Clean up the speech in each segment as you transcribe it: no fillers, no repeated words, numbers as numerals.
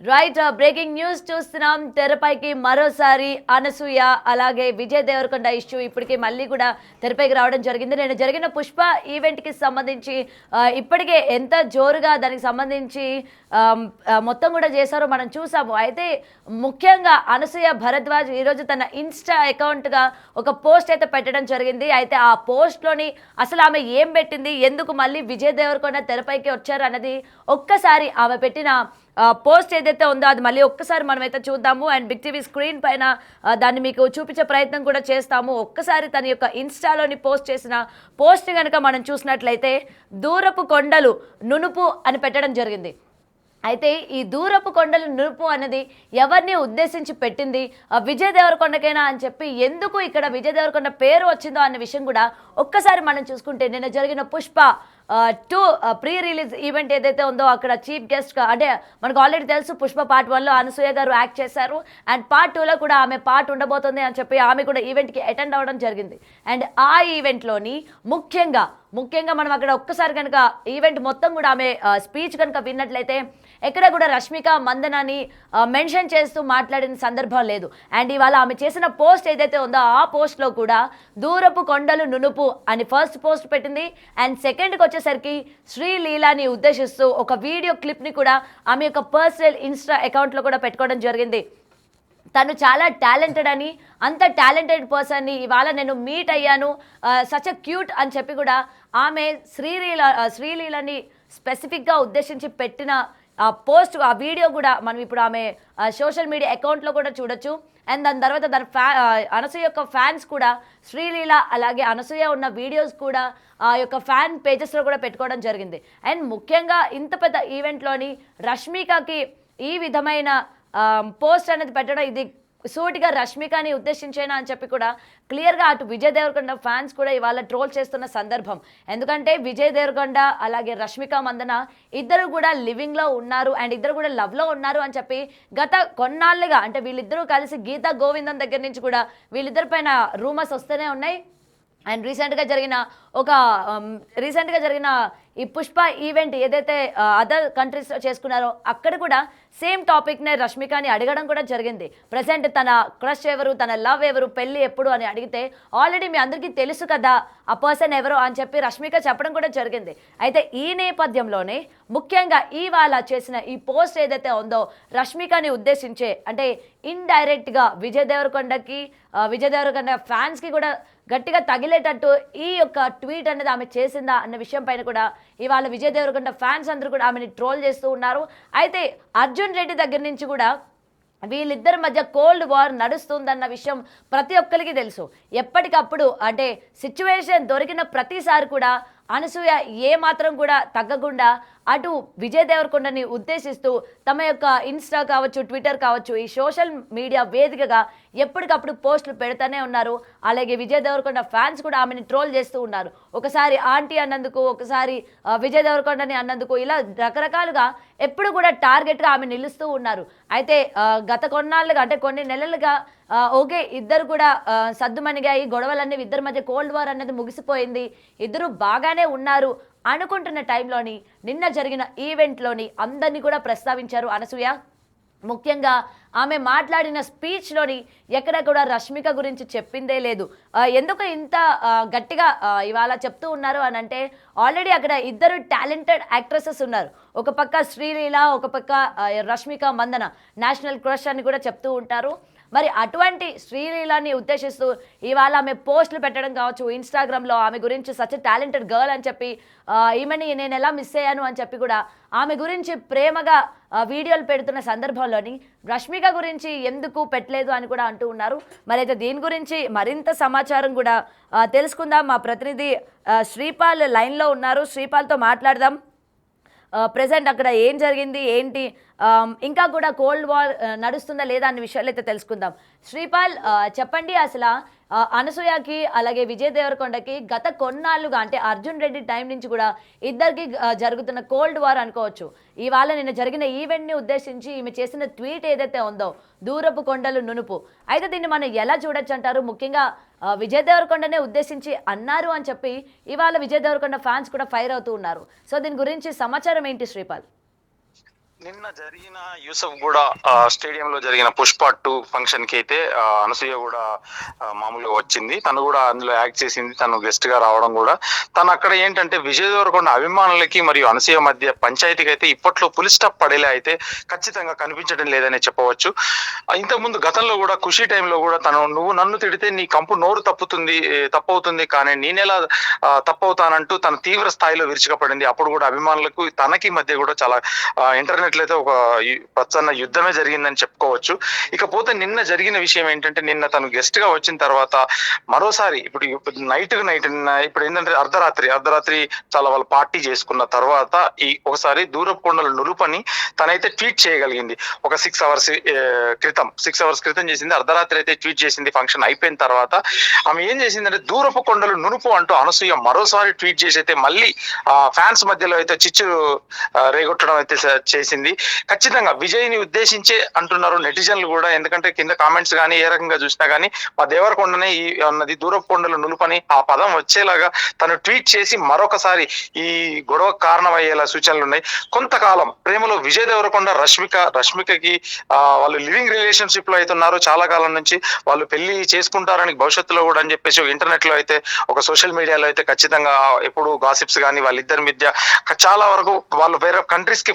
Right breaking news చూస్తున్నాం. తెరపైకి మరోసారి అనసూయ అలాగే విజయ్ దేవరకొండ ఇష్యూ ఇప్పటికీ మళ్ళీ కూడా తెరపైకి రావడం జరిగింది. నేను జరిగిన పుష్ప ఈవెంట్కి సంబంధించి ఇప్పటికే ఎంత జోరుగా దానికి సంబంధించి మొత్తం కూడా చేశారో మనం చూసాము. అయితే ముఖ్యంగా అనసూయ భరద్వాజ్ ఈరోజు తన ఇన్స్టా అకౌంట్గా ఒక పోస్ట్ అయితే పెట్టడం జరిగింది. అయితే ఆ పోస్ట్లోని అసలు ఆమె ఏం పెట్టింది, ఎందుకు మళ్ళీ విజయ్ దేవరకొండ తెరపైకి వచ్చారు అన్నది ఒక్కసారి ఆమె పెట్టిన పోస్ట్ ఏదైతే ఉందో అది మళ్ళీ ఒక్కసారి మనమైతే చూద్దాము. అండ్ బిగ్ టీవీ స్క్రీన్ పైన దాన్ని మీకు చూపించే ప్రయత్నం కూడా చేస్తాము. ఒక్కసారి తన యొక్క ఇన్స్టాలోని పోస్ట్ చేసిన పోస్ట్ కనుక మనం చూసినట్లయితే దూరపు కొండలు నునుపు అని పెట్టడం జరిగింది. అయితే ఈ దూరపు కొండలు నునుపు అనేది ఎవరిని ఉద్దేశించి పెట్టింది, విజయ్ దేవరకొండకైనా అని చెప్పి ఎందుకు ఇక్కడ విజయ్ దేవరకొండ పేరు వచ్చిందో అనే విషయం కూడా ఒక్కసారి మనం చూసుకుంటే నిన్న జరిగిన పుష్ప 2 ప్రీ రిలీజ్ ఈవెంట్ ఏదైతే ఉందో అక్కడ చీఫ్ గెస్ట్గా అంటే మనకు ఆల్రెడీ తెలుసు పుష్ప పార్ట్ 1లో అనసూయ గారు యాక్ట్ చేశారు. అండ్ పార్ట్ 2లో కూడా ఆమె పార్ట్ ఉండబోతుంది అని చెప్పి ఆమె కూడా ఈవెంట్కి అటెండ్ అవ్వడం జరిగింది. అండ్ ఆ ఈవెంట్లోని ముఖ్యంగా మనం అక్కడ ఒక్కసారి కనుక ఈవెంట్ మొత్తం కూడా ఆమె స్పీచ్ కనుక విన్నట్లయితే ఎక్కడ కూడా రష్మిక మందనాని మెన్షన్ చేస్తూ మాట్లాడిన సందర్భం లేదు. అండ్ ఇవాళ ఆమె చేసిన పోస్ట్ ఏదైతే ఉందో ఆ పోస్ట్లో కూడా దూరపు కొండలు నునుపు అని ఫస్ట్ పోస్ట్ పెట్టింది. అండ్ సెకండ్కి వచ్చేసరికి శ్రీలీలాని ఉద్దేశిస్తూ ఒక వీడియో క్లిప్ని కూడా ఆమె యొక్క పర్సనల్ ఇన్స్టా అకౌంట్లో కూడా పెట్టుకోవడం జరిగింది. తను చాలా టాలెంటెడ్ అని, అంత టాలెంటెడ్ పర్సన్ని ఇవాళ నేను మీట్ అయ్యాను, సచ్ అ క్యూట్ అని చెప్పి కూడా ఆమె శ్రీలీలని స్పెసిఫిక్గా ఉద్దేశించి పెట్టిన పోస్ట్ ఆ వీడియో కూడా మనం ఇప్పుడు ఆమె సోషల్ మీడియా అకౌంట్లో కూడా చూడొచ్చు. అండ్ దాని తర్వాత అనసూయ యొక్క ఫ్యాన్స్ కూడా శ్రీలీల అలాగే అనసూయ ఉన్న వీడియోస్ కూడా ఆ యొక్క ఫ్యాన్ పేజెస్లో కూడా పెట్టుకోవడం జరిగింది. అండ్ ముఖ్యంగా ఇంత పెద్ద ఈవెంట్లోని రష్మికకి ఈ విధమైన పోస్ట్ అనేది పెట్టడం ఇది సూటిగా రష్మికని ఉద్దేశించేనా అని చెప్పి కూడా క్లియర్గా అటు విజయ్ దేవరకొండ ఫ్యాన్స్ కూడా ఇవాళ ట్రోల్ చేస్తున్న సందర్భం. ఎందుకంటే విజయ్ దేవరకొండ అలాగే రష్మిక మందన ఇద్దరు కూడా లివింగ్లో ఉన్నారు అండ్ ఇద్దరు కూడా లవ్లో ఉన్నారు అని చెప్పి గత కొన్నాళ్ళుగా అంటే వీళ్ళిద్దరూ కలిసి గీతా గోవిందం దగ్గర నుంచి కూడా వీళ్ళిద్దరి పైన రూమర్స్ వస్తూనే ఉన్నాయి. అండ్ రీసెంట్గా జరిగిన ఈ పుష్ప ఈవెంట్ ఏదైతే అదర్ కంట్రీస్లో చేసుకున్నారో అక్కడ కూడా సేమ్ టాపిక్నే రష్మికని అడగడం కూడా జరిగింది. ప్రజెంట్ తన క్రష్ ఎవరు, తన లవ్ ఎవరు, పెళ్ళి ఎప్పుడు అని అడిగితే ఆల్రెడీ మీ అందరికీ తెలుసు కదా ఆ పర్సన్ ఎవరు అని చెప్పి రష్మిక చెప్పడం కూడా జరిగింది. అయితే ఈ నేపథ్యంలోనే ముఖ్యంగా ఇవాళ చేసిన ఈ పోస్ట్ ఏదైతే ఉందో రష్మికని ఉద్దేశించే అంటే ఇండైరెక్ట్గా విజయ్ దేవరకొండ ఫ్యాన్స్కి కూడా గట్టిగా తగిలేటట్టు ఈ యొక్క ట్వీట్ అనేది ఆమె చేసిందా అన్న విషయం పైన కూడా ఇవాళ విజయ్ దేవరకొండ ఫ్యాన్స్ అందరూ కూడా ఆమెని ట్రోల్ చేస్తూ ఉన్నారు. అయితే అర్జున్ రెడ్డి దగ్గర నుంచి కూడా వీళ్ళిద్దరి మధ్య కోల్డ్ వార్ నడుస్తుందన్న విషయం ప్రతి ఒక్కరికి తెలుసు. ఎప్పటికప్పుడు అంటే సిచ్యువేషన్ దొరికిన ప్రతిసారి కూడా అనసూయ ఏమాత్రం కూడా తగ్గకుండా అటు విజయ్ దేవరకొండని ఉద్దేశిస్తూ తమ యొక్క ఇన్స్టా కావచ్చు, ట్విట్టర్ కావచ్చు, ఈ సోషల్ మీడియా వేదికగా ఎప్పటికప్పుడు పోస్టులు పెడతానే ఉన్నారు. అలాగే విజయ్ దేవరకొండ ఫ్యాన్స్ కూడా ఆమెని ట్రోల్ చేస్తూ ఉన్నారు. ఒకసారి ఆంటీ అన్నందుకు, ఒకసారి విజయ్ దేవరకొండని అన్నందుకు, ఇలా రకరకాలుగా ఎప్పుడు కూడా టార్గెట్గా ఆమె నిలుస్తూ ఉన్నారు. అయితే గత కొన్నాళ్ళుగా అంటే కొన్ని నెలలుగా ఓకే ఇద్దరు కూడా సద్దుమణిగాయి, గొడవలన్నీ ఇద్దరి మధ్య కోల్డ్ వార్ అనేది ముగిసిపోయింది, ఇద్దరు బాగానే ఉన్నారు అనుకుంటున్న టైంలోని నిన్న జరిగిన ఈవెంట్లోని అందరినీ కూడా ప్రస్తావించారు అనసూయ. ముఖ్యంగా ఆమె మాట్లాడిన స్పీచ్లోని ఎక్కడ కూడా రష్మిక గురించి చెప్పిందే లేదు. ఎందుకు ఇంత గట్టిగా ఇవాళ చెప్తూ ఉన్నారు అని అంటే ఆల్రెడీ అక్కడ ఇద్దరు టాలెంటెడ్ యాక్ట్రెసెస్ ఉన్నారు. ఒక పక్క శ్రీలీల, ఒక పక్క రష్మిక మందన నేషనల్ క్రష్ అని కూడా చెప్తూ ఉంటారు. మరి అటువంటి శ్రీలీలని ఉద్దేశిస్తూ ఇవాళ ఆమె పోస్టులు పెట్టడం కావచ్చు ఇన్స్టాగ్రామ్లో ఆమె గురించి సచ్ టాలెంటెడ్ గర్ల్ అని చెప్పి ఈమెని నేను ఎలా మిస్ అయ్యాను అని చెప్పి కూడా ఆమె గురించి ప్రేమగా వీడియోలు పెడుతున్న సందర్భంలోని రష్మిక గురించి ఎందుకు పెట్టలేదు అని కూడా అంటూ ఉన్నారు. మరి అయితే దీని గురించి మరింత సమాచారం కూడా తెలుసుకుందాం. మా ప్రతినిధి శ్రీపాల్ లైన్లో ఉన్నారు, శ్రీపాల్తో మాట్లాడదాం. ప్రెజెంట్ అక్కడ ఏం జరిగింది ఏంటి, ఇంకా కూడా కోల్డ్ వార్ నడుస్తుందా లేదా అనే విషయాలు అయితే తెలుసుకుందాం. శ్రీపాల్ చెప్పండి, అసలు అనసూయకి అలాగే విజయ్ దేవరకొండకి గత కొన్నాళ్ళుగా అంటే అర్జున్ రెడ్డి టైం నుంచి కూడా ఇద్దరికి జరుగుతున్న కోల్డ్ వార్ అనుకోవచ్చు. ఇవాళ నిన్న జరిగిన ఈవెంట్ని ఉద్దేశించి ఈమె చేసిన ట్వీట్ ఏదైతే ఉందో దూరపు కొండలు నునుపు, అయితే దీన్ని మనం ఎలా చూడొచ్చు అంటారు? ముఖ్యంగా విజయ్ దేవరకొండనే ఉద్దేశించి అన్నారు అని చెప్పి ఇవాళ విజయ్ దేవరకొండ ఫ్యాన్స్ కూడా ఫైర్ అవుతూ ఉన్నారు. సో దీని గురించి సమాచారం ఏంటి శ్రీపాల్? నిన్న జరిగిన యూసఫ్ కూడా స్టేడియంలో జరిగిన పుష్ప 2 ఫంక్షన్ కి అయితే అనసూయ కూడా మామూలుగా వచ్చింది. తను కూడా అందులో యాక్ట్ చేసింది. తను గెస్ట్ గా రావడం కూడా తను అక్కడ ఏంటంటే విజయ్ దేవరకొండ అభిమానులకి మరియు అనసూయ మధ్య పంచాయతీకి అయితే ఇప్పట్లో పులి స్టాప్ పడేలా అయితే ఖచ్చితంగా కనిపించడం లేదనే చెప్పవచ్చు. ఇంతకుముందు గతంలో కూడా ఖుషీ టైంలో కూడా తను నువ్వు నన్ను తిడితే నీ కంపు నోరు తప్పవుతుంది కానీ నేనెలా తప్పవుతానంటూ తన తీవ్ర స్థాయిలో విరుచుకపడింది. అప్పుడు కూడా అభిమానులకు తనకి మధ్య కూడా చాలా ఇంటర్నెట్ లో అయితే ఒక ప్రచన్న యుద్ధమే జరిగిందని చెప్పుకోవచ్చు. ఇకపోతే నిన్న జరిగిన విషయం ఏంటంటే నిన్న తను గెస్ట్ గా వచ్చిన తర్వాత మరోసారి ఇప్పుడు నైట్ ఇప్పుడు ఏంటంటే అర్ధరాత్రి చాలా వాళ్ళు పార్టీ చేసుకున్న తర్వాత ఈ ఒకసారి దూరపు కొండల నులుపని తనైతే ట్వీట్ చేయగలిగింది. ఒక 6 అవర్స్ క్రితం 6 అవర్స్ చేసింది. అర్ధరాత్రి అయితే ట్వీట్ చేసింది ఫంక్షన్ అయిపోయిన తర్వాత. ఆమె ఏం చేసిందంటే దూరపు కొండలు నునుపు అంటూ అనసూయ మరోసారి ట్వీట్ చేసి అయితే మళ్ళీ ఫ్యాన్స్ మధ్యలో అయితే చిచ్చు రేగొట్టడం అయితే చేసింది. ఖచ్చితంగా విజయ్ ని ఉద్దేశించే అంటున్నారు నెటిజన్లు కూడా. ఎందుకంటే కింద కామెంట్స్ కానీ ఏ రకంగా చూసినా కానీ మా దేవరకొండనే ఈ అన్నది దూరపు కొండలు నులుపని ఆ పదం వచ్చేలాగా తను ట్వీట్ చేసి మరొకసారి ఈ గొడవ కారణమయ్యేలా సూచనలు ఉన్నాయి. కొంతకాలం ప్రేమలో విజయ్ దేవరకొండ రష్మికకి వాళ్ళు లివింగ్ రిలేషన్షిప్ లో అయితే ఉన్నారు. చాలా కాలం నుంచి వాళ్ళు పెళ్లి చేసుకుంటారని భవిష్యత్తులో కూడా అని చెప్పేసి ఇంటర్నెట్ లో అయితే ఒక సోషల్ మీడియాలో అయితే ఖచ్చితంగా ఎప్పుడు గాసిప్స్ కానీ వాళ్ళిద్దరి మధ్య చాలా వరకు వాళ్ళు వేరే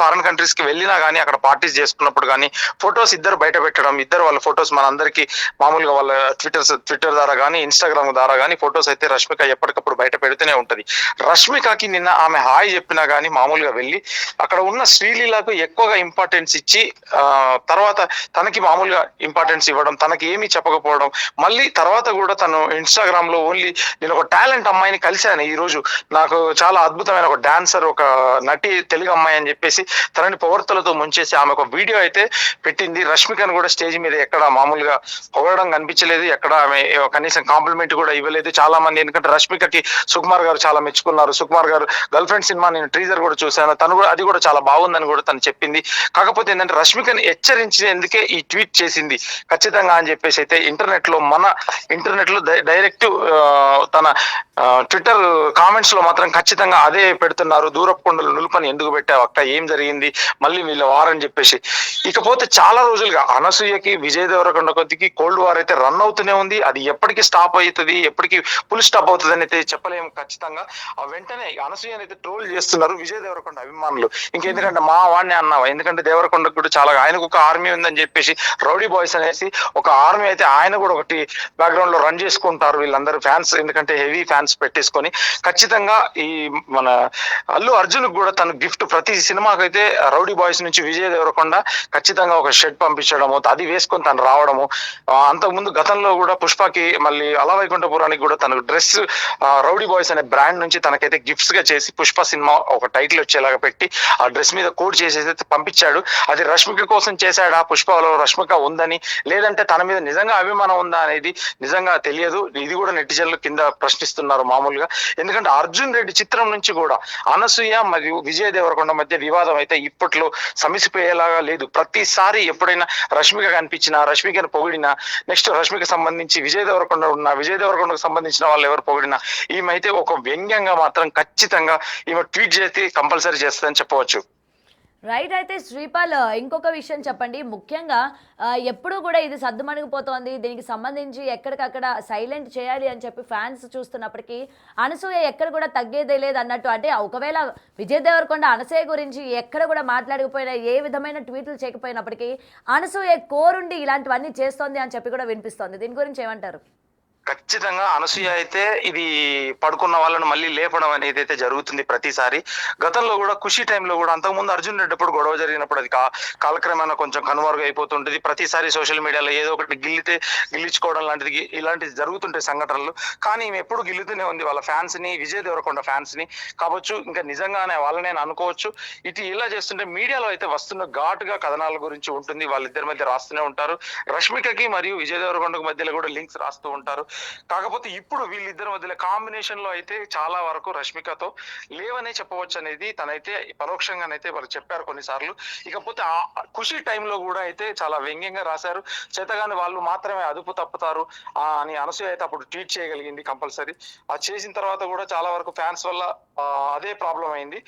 ఫారెన్ కంట్రీస్ కి వెళ్ళినా కానీ అక్కడ పార్టీస్ చేసుకున్నప్పుడు కానీ ఫొటోస్ ఇద్దరు బయట పెట్టడం, ఇద్దరు వాళ్ళ ఫొటోస్ మన అందరికి మామూలుగా వాళ్ళ ట్విట్టర్ ద్వారా కానీ ఇన్స్టాగ్రామ్ ద్వారా కానీ ఫొటోస్ అయితే రష్మిక ఎప్పటికప్పుడు బయట పెడుతూనే ఉంటది. రష్మికకి నిన్న ఆమె హాయ్ చెప్పినా కానీ మామూలుగా వెళ్ళి అక్కడ ఉన్న శ్రీలీలకు ఎక్కువగా ఇంపార్టెన్స్ ఇచ్చి తర్వాత తనకి మామూలుగా ఇంపార్టెన్స్ ఇవ్వడం, తనకి ఏమీ చెప్పకపోవడం, మళ్ళీ తర్వాత కూడా తను ఇన్స్టాగ్రామ్ లో ఓన్లీ నేను ఒక టాలెంట్ అమ్మాయిని కలిశాను ఈ రోజు, నాకు చాలా అద్భుతమైన ఒక డాన్సర్, ఒక నటి, తెలుగు అమ్మాయి అని చెప్పేసి తనని పొగడ్తలతో ముంచేసి ఆమె ఒక వీడియో అయితే పెట్టింది. రష్మికను కూడా స్టేజ్ మీద ఎక్కడ మామూలుగా పొగడడం కనిపించలేదు. ఎక్కడ ఆమె కనీసం కాంప్లిమెంట్ కూడా ఇవ్వలేదు. చాలా మంది ఎందుకంటే రష్మికకి సుకుమార్ గారు చాలా మెచ్చుకున్నారు. సుకుమార్ గారు గర్ల్ ఫ్రెండ్ సినిమా నేను ట్రీజర్ కూడా చూశాను, తను కూడా అది కూడా చాలా బాగుందని కూడా తను చెప్పింది. కాకపోతే ఏంటంటే రష్మికని హెచ్చరించేందుకే ఈ ట్వీట్ చేసింది ఖచ్చితంగా అని చెప్పేసి అయితే మన ఇంటర్నెట్ లో డైరెక్ట్ తన ట్విట్టర్ కామెంట్స్ లో మాత్రం ఖచ్చితంగా అదే పెడుతున్నారు. దూరపు కొండలు నులుపని ఎందుకు పెట్టావు అక్క, ఏం జరిగింది, మళ్ళీ వీళ్ళ వార్ అని చెప్పేసి. ఇకపోతే చాలా రోజులుగా అనసూయకి విజయ్ దేవరకొండ కొద్దికి కోల్డ్ వార్ అయితే రన్ అవుతూనే ఉంది. అది ఎప్పటికీ స్టాప్ అవుతుంది, ఎప్పటికీ ఫుల్ స్టాప్ అవుతుంది అని అయితే చెప్పలేము ఖచ్చితంగా. వెంటనే అనసూయని అయితే ట్రోల్ చేస్తున్నారు విజయ్ దేవరకొండ అభిమానులు. ఇంకెందుకంటే మా వాడిని అన్నావా, ఎందుకంటే దేవరకొండకు కూడా చాలా ఆయనకు ఒక ఆర్మీ ఉందని చెప్పేసి రౌడీ బాయ్స్ అనేసి ఒక ఆర్మీ అయితే ఆయన కూడా ఒకటి బ్యాక్గ్రౌండ్ లో రన్ చేసుకుంటారు వీళ్ళందరూ ఫ్యాన్స్, ఎందుకంటే హెవీ ఫ్యాన్స్ పెట్టేసుకొని. ఖచ్చితంగా ఈ మన అల్లు అర్జున్ కూడా తన గిఫ్ట్ ప్రతి సినిమాకి అయితే రౌడీ బాయ్స్ నుంచి విజయ్ దేవరకొండ ఖచ్చితంగా ఒక షర్ట్ పంపించడము, అది వేసుకొని తను రావడము. అంతకుముందు గతంలో కూడా పుష్పకి మళ్ళీ అల వైకుంఠపురానికి కూడా తనకు డ్రెస్ రౌడీ బాయ్స్ అనే బ్రాండ్ నుంచి తనకైతే గిఫ్ట్స్ గా చేసి పుష్ప సినిమా ఒక టైటిల్ వచ్చేలాగా పెట్టి ఆ డ్రెస్ మీద కోడ్ చేసేసి పంపించాడు. అది రష్మిక కోసం చేశాడా, పుష్పలో రష్మిక ఉందని, లేదంటే తన మీద నిజంగా అభిమానం ఉందా అనేది నిజంగా తెలియదు. ఇది కూడా నెటిజన్లు కింద ప్రశ్నిస్తున్నారు మామూలుగా. ఎందుకంటే అర్జున్ రెడ్డి చిత్రం నుంచి కూడా అనసూయ మరియు విజయ్ దేవరకొండ మధ్య వివాదం అయితే ఇప్పట్లో సమసిపోయేలాగా లేదు. ప్రతిసారి ఎప్పుడైనా రష్మిక కనిపించినా, రష్మికను పొగిడినా, నెక్స్ట్ రష్మిక సంబంధించి విజయ్ దేవరకొండకు సంబంధించిన వాళ్ళు ఎవరు పొగిడినా ఈమె అయితే ఒక వ్యంగ్యంగా మాత్రం ఖచ్చితంగా ఈమె ట్వీట్ చేసి కంపల్సరీ చేస్తుందని చెప్పవచ్చు. రైట్. అయితే శ్రీపాల్, ఇంకొక విషయం చెప్పండి. ముఖ్యంగా ఎప్పుడు కూడా ఇది సద్దుమణిగిపోతోంది, దీనికి సంబంధించి ఎక్కడికక్కడ సైలెంట్ చేయాలి అని చెప్పి ఫ్యాన్స్ చూస్తున్నప్పటికీ అనసూయ ఎక్కడ కూడా తగ్గేదే లేదు అన్నట్టు. అంటే ఒకవేళ విజయ్ దేవరకొండ అనసూయ గురించి ఎక్కడ కూడా మాట్లాడకపోయినా, ఏ విధమైన ట్వీట్లు చేయకపోయినప్పటికీ అనసూయ కోరుండి ఇలాంటివన్నీ చేస్తోంది అని చెప్పి కూడా వినిపిస్తోంది. దీని గురించి ఏమంటారు? ఖచ్చితంగా అనసూయ అయితే ఇది పడుకున్న వాళ్ళను మళ్ళీ లేపడం అనేది అయితే జరుగుతుంది ప్రతిసారి. గతంలో కూడా ఖుషి టైంలో కూడా అంతకుముందు అర్జున్ రెడ్డి అప్పుడు గొడవ జరిగినప్పుడు అది కాలక్రమేణా కొంచెం కనుమరుగు అయిపోతుంటది. ప్రతిసారి సోషల్ మీడియాలో ఏదో ఒకటి గిల్లించుకోవడం లాంటిది ఇలాంటివి జరుగుతుంటాయి సంఘటనలు. కానీ ఈమె ఎప్పుడు గిల్లుతూనే ఉంది వాళ్ళ ఫ్యాన్స్ ని, విజయ్ దేవరకొండ ఫ్యాన్స్ ని కావచ్చు, ఇంకా నిజంగానే వాళ్ళనే అనుకోవచ్చు. ఇటు ఇలా చేస్తుంటే మీడియాలో అయితే వస్తున్న ఘాటుగా కథనాల గురించి ఉంటుంది. వాళ్ళిద్దరి మధ్య రాస్తూనే ఉంటారు. రష్మికకి మరియు విజయ్ దేవరకొండకు మధ్యలో కూడా లింక్స్ రాస్తూ ఉంటారు. కాకపోతే ఇప్పుడు వీళ్ళిద్దరి మధ్యలో కాంబినేషన్ లో అయితే చాలా వరకు రష్మికతో లేవనే చెప్పవచ్చు అనేది తనైతే పరోక్షంగానైతే వాళ్ళు చెప్పారు కొన్నిసార్లు. ఇకపోతే ఆ ఖుషి టైంలో కూడా అయితే చాలా వ్యంగ్యంగా రాశారు. చేతగాని వాళ్ళు మాత్రమే అదుపు తప్పుతారు అని అనసూయ అయితే అప్పుడు ట్వీట్ చేయగలిగింది కంపల్సరీ. అది చేసిన తర్వాత కూడా చాలా వరకు ఫ్యాన్స్ వల్ల అదే ప్రాబ్లం అయింది.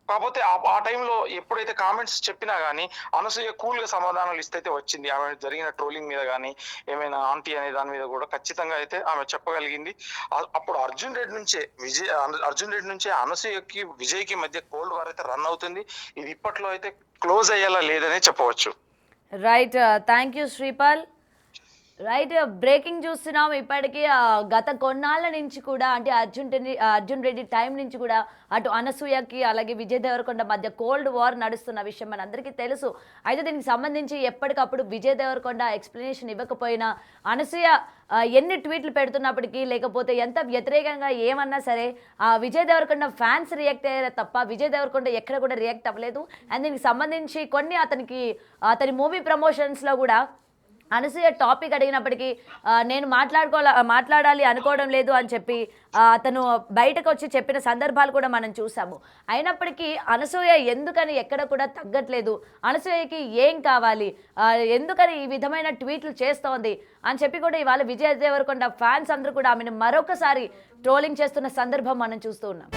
కాకపోతే ఆ టైంలో ఎప్పుడైతే కామెంట్స్ చెప్పినా గానీ అనసూయ కూల్ గా సమాధానాలు ఇస్తే వచ్చింది. ఆమె జరిగిన ట్రోలింగ్ మీద గానీ ఏమైనా ఆంటీ అనే దాని మీద కూడా ఖచ్చితంగా అయితే ఆమె చెప్పగలిగింది. అప్పుడు అర్జున్ రెడ్డి నుంచే అనసూయకి విజయ్కి మధ్య కోల్డ్ వార్ అయితే రన్ అవుతుంది. ఇది ఇప్పట్లో అయితే క్లోజ్ అయ్యేలా లేదనే చెప్పవచ్చు. Right, thank you Sripal. Right, breaking చూస్తున్నాం ఇప్పటికీ. గత కొన్నాళ్ళ నుంచి కూడా అంటే అర్జున్ రెడ్డి టైం నుంచి కూడా అటు అనసూయకి అలాగే విజయ్ దేవరకొండ మధ్య కోల్డ్ వార్ నడుస్తున్న విషయం మనందరికీ తెలుసు. అయితే దీనికి సంబంధించి ఎప్పటికప్పుడు విజయ్ దేవరకొండ ఎక్స్ప్లెనేషన్ ఇవ్వకపోయినా అనసూయ ఎన్ని ట్వీట్లు పెడుతున్నప్పటికీ లేకపోతే ఎంత వ్యతిరేకంగా ఏమన్నా సరే విజయ్ దేవరకొండ ఫ్యాన్స్ రియాక్ట్ అయ్యారే తప్ప విజయ్ దేవరకొండ ఎక్కడ కూడా రియాక్ట్ అవ్వలేదు. అండ్ దీనికి సంబంధించి కొన్ని అతని మూవీ ప్రమోషన్స్లో కూడా అనసూయ టాపిక్ అడిగినప్పటికీ నేను మాట్లాడాలి అనుకోవడం లేదు అని చెప్పి అతను బయటకు వచ్చి చెప్పిన సందర్భాలు కూడా మనం చూసాము. అయినప్పటికీ అనసూయ ఎందుకని ఎక్కడ కూడా తగ్గట్లేదు, అనసూయకి ఏం కావాలి, ఎందుకని ఈ విధమైన ట్వీట్లు చేస్తోంది అని చెప్పి కూడా ఇవాళ విజయ్ దేవరకొండ ఫ్యాన్స్ అందరూ కూడా ఆమెను మరొకసారి ట్రోలింగ్ చేస్తున్న సందర్భం మనం చూస్తూ ఉన్నాం.